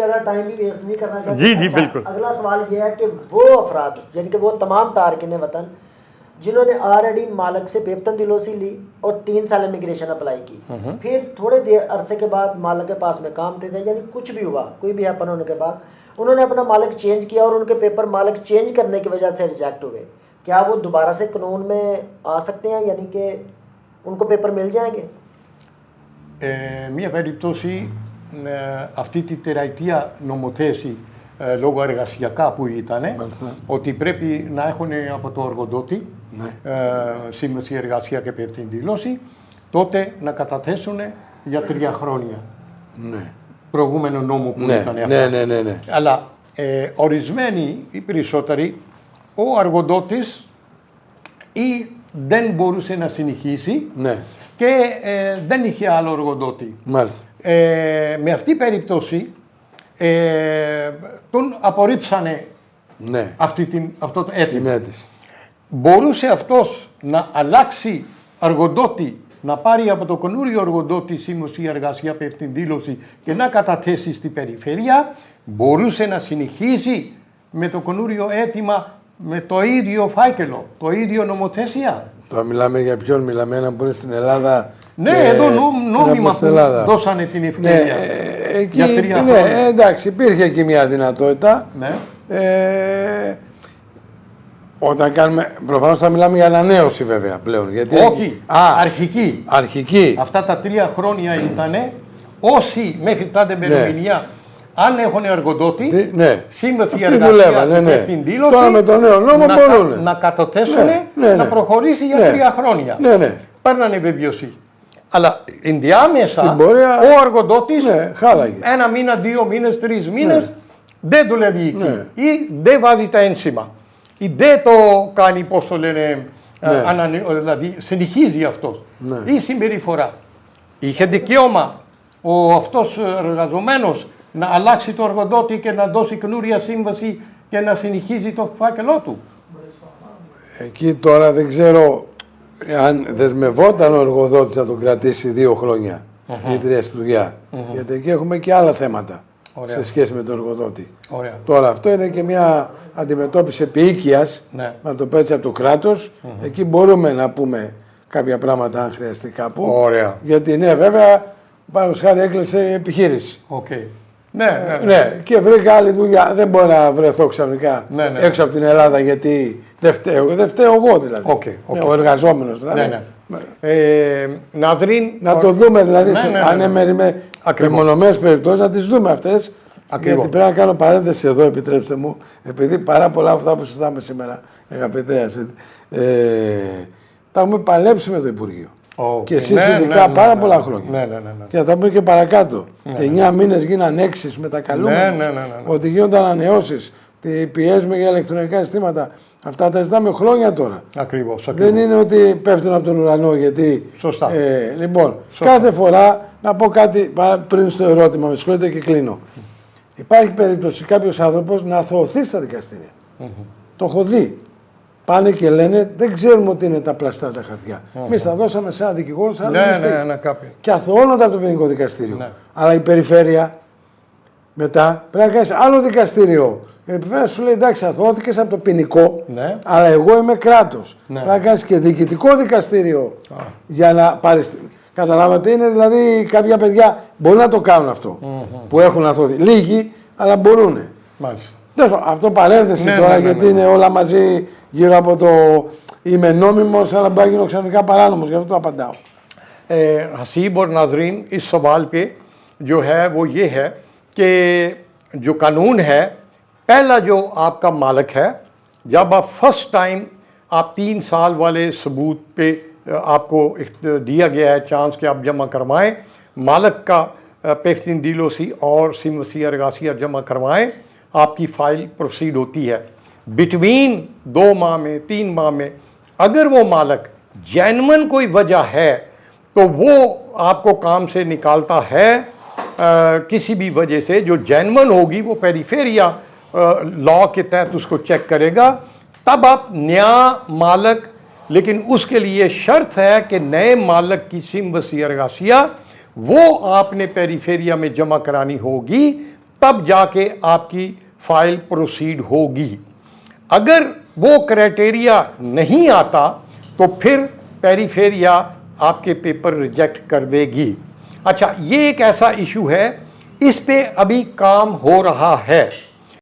ज़्यादा टाइम भी वेस्ट नहीं करना चाहते। जी जी बिल्कुल। अगला सवाल ये है कि वो अफराद यानी कि वो तमाम तारकिन वतन जिन्होंने ऑलरेडी मालिक से बेवतन दिलोसी ली और 3 साल इमिग्रेशन अप्लाई की, फिर थोड़े देर अरसे के बाद मालिक के पास में काम थे यानी कुछ भी हुआ, कोई भी हैपन होने के बाद उन्होंने अपना मालिक चेंज किया और उनके पेपर मालिक चेंज करने की वजह से रिजेक्ट हुए, क्या वो दोबारा से कानून में आ सकते हैं, यानी कि उनको पेपर मिल जाएंगे? Μία περίπτωση, αυτή τη τεραετία νομοθέση λόγω εργασιακά που ήταν, ότι πρέπει να έχουν από το εργοδότη σύμβαση εργασία και υπεύθυνη δήλωση, τότε να καταθέσουν για 3 χρόνια. Ναι. Προηγούμενο νόμο που ήταν αυτό. Ναι. Αλλά ορισμένοι, οι περισσότεροι, ο εργοδότης ή δεν μπορούσε να συνεχίσει και δεν είχε άλλο εργοδότη. Μάλιστα. Με αυτή την περίπτωση τον απορρίψανε αυτό το αίτημα. Μπορούσε αυτός να αλλάξει εργοδότη, να πάρει από το καινούριο εργοδότη σύμβαση εργασία υπεύθυνη δήλωση και να καταθέσει στην περιφέρεια, μπορούσε να συνεχίσει με το καινούριο αίτημα με το ίδιο φάκελο, το ίδιο νομοθεσία. Τώρα μιλάμε για ποιον, μιλάμε έναν που είναι στην Ελλάδα. Ναι, εδώ νόμιμα που δώσανε την ευκαιρία. Εκεί, για 3 χρόνια. Εντάξει, υπήρχε εκεί μια δυνατότητα. Ναι. Όταν κάνουμε, προφανώς θα μιλάμε για ανανέωση βέβαια πλέον. Γιατί όχι, αρχική. Αυτά τα 3 χρόνια ήτανε όσοι μέχρι τα ημερομηνία αν έχουν εργοδότη, σύμβαση εργασία υπεύθυνη δήλωση, τώρα με το νέο νόμο μπορούν να καταθέσουν να προχωρήσει για 3 χρόνια. Παίρνανε βεβαιωσή. Αλλά ενδιάμεσα ο εργοδότης 1 μήνα, 2 μήνες, 3 μήνες δεν δουλεύει εκεί ή δεν βάζει τα ένσημα ή δεν το κάνει, πώς το λένε, δηλαδή συνεχίζει αυτός η συμπεριφορά. Είχε δικαίωμα αυτός εργαζομένος να αλλάξει το εργοδότη και να δώσει καινούρια σύμβαση και να συνεχίζει το φάκελό του. Εκεί τώρα δεν ξέρω αν δεσμευόταν ο εργοδότης να τον κρατήσει 2 χρόνια ή 3 στη δουλειά. Γιατί εκεί έχουμε και άλλα θέματα σε σχέση με τον εργοδότη. Τώρα αυτό είναι και μια αντιμετώπιση επίοικιας, να το πω έτσι, από το κράτος. Εκεί μπορούμε να πούμε κάποια πράγματα αν χρειαστεί κάπου. Γιατί ναι, βέβαια, πάνω χάρη έκλεισε η επιχείρηση. Ναι, και βρήκα άλλη δουλειά. Δεν μπορώ να βρεθώ ξαφνικά έξω από την Ελλάδα γιατί δεν φταίω εγώ δηλαδή. Ο εργαζόμενος δηλαδή. Να το δούμε δηλαδή, με μεμονωμένες περιπτώσεις να τις δούμε αυτές. Γιατί πρέπει να κάνω παρένθεση εδώ, επιτρέψτε μου, επειδή πάρα πολλά από αυτά που συζητάμε σήμερα, αγαπητέ, τα έχουμε παλέψει με το Υπουργείο. Και εσείς ειδικά πάρα πολλά χρόνια. Και θα τα πούμε και παρακάτω. 9 μήνες γίναν 6 με τα καλούμενους, ότι γίνονται ανανεώσεις, πιέζουμε για ηλεκτρονικά συστήματα. Αυτά τα ζητάμε χρόνια τώρα. Ακριβώς. Δεν είναι ότι πέφτουν από τον ουρανό, γιατί... Σωστά. Λοιπόν, κάθε φορά, να πω κάτι πριν στο ερώτημα, με συγχωρείτε και κλείνω. Υπάρχει περίπτωση κάποιος άνθρωπος να αθωωωθεί στα δικαστήρια. Το έχω δει. Πάνε και λένε, δεν ξέρουμε ότι είναι τα πλαστά τα χαρτιά. Εμείς τα δώσαμε σε ένα δικηγόρο, σε ένα δικαστήριο. Και αθωώνονται από το ποινικό δικαστήριο. Αλλά η περιφέρεια μετά πρέπει να κάνει άλλο δικαστήριο. Η περιφέρεια σου λέει, εντάξει, αθωώθηκες από το ποινικό, αλλά εγώ είμαι κράτος. Πρέπει να κάνει και διοικητικό δικαστήριο για να πάρει. Καταλάβατε, είναι δηλαδή κάποια παιδιά μπορεί να το κάνουν αυτό που έχουν αθωωθεί. Λίγοι, αλλά μπορούν. Αυτό παρένθεση τώρα, γιατί είναι όλα μαζί γύρω από το είμαι νόμιμος, αλλά μπορεί να γίνω ξαφνικά παράνομος, γι' αυτό το απαντάω. हसीब और नाजरीन, इस सवाल पे जो है वो ये है कि जो कानून है, पहला जो आपका मालिक है, जब आप फर्स्ट टाइम आप 3 साल वाले सबूत पे आपको दिया गया है चांस कि आप जमा करवाएं, मालिक का पेफ्तिन दिलोसी और सिमवसी अरगासिया जमा करवाएं, आपकी फ़ाइल प्रोसीड होती है। बिटवीन 2 माह में, 3 माह में अगर वो मालिक जेन्युइन कोई वजह है तो वो आपको काम से निकालता है किसी भी वजह से, जो जेन्युइन होगी वो पेरिफेरिया लॉ के तहत उसको चेक करेगा, तब आप नया मालिक, लेकिन उसके लिए शर्त है कि नए मालिक की सिमवसी अरगासिया वो आपने पेरिफेरिया में जमा करानी होगी, तब जाके आपकी फाइल प्रोसीड होगी। अगर वो क्राइटेरिया नहीं आता तो फिर पेरीफेरिया आपके पेपर रिजेक्ट कर देगी। अच्छा, ये एक ऐसा इशू है, इस पे अभी काम हो रहा है।